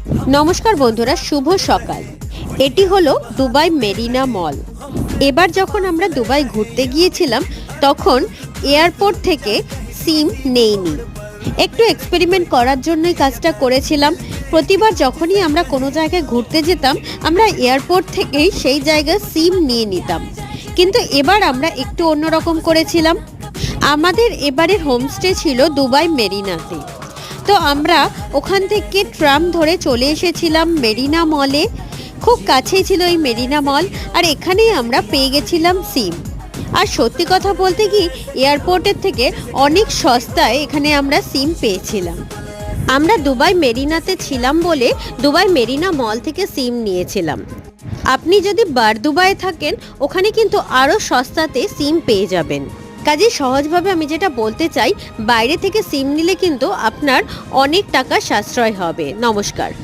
নমস্কার বন্ধুরা, শুভ সকাল। এটি হলো দুবাই মেরিনা মল। এবার যখন আমরা দুবাই ঘুরতে গিয়েছিলাম তখন এয়ারপোর্ট থেকে সিম নেইনি। একটু এক্সপেরিমেন্ট করার জন্যই কাজটা করেছিলাম। প্রতিবার যখনই আমরা কোনো জায়গায় ঘুরতে যেতাম আমরা এয়ারপোর্ট থেকেই সেই জায়গায় সিম নিয়ে নিতাম, কিন্তু এবার আমরা একটু অন্যরকম করেছিলাম। আমাদের এবারের হোমস্টে ছিল দুবাই মেরিনাতে। তো আমরা ওখান থেকে ট্রাম ধরে চলে এসেছিলাম মেরিনা মলে। খুব কাছেই ছিল এই মেরিনা মল, আর এখানেই আমরা পেয়ে গেছিলাম সিম। আর সত্যি কথা বলতে কি, এয়ারপোর্টের থেকে অনেক সস্তায় এখানে আমরা সিম পেয়েছিলাম। আমরা দুবাই মেরিনাতে ছিলাম বলে দুবাই মেরিনা মল থেকে সিম নিয়েছিলাম। আপনি যদি বার দুবাই থাকেন ওখানে কিন্তু আরও সস্তাতে সিম পেয়ে যাবেন। কাজে সহজভাবে আমি যেটা বলতে চাই, বাইরে থেকে সিম নিলে কিন্তু আপনার অনেক টাকা সাশ্রয় হবে। নমস্কার।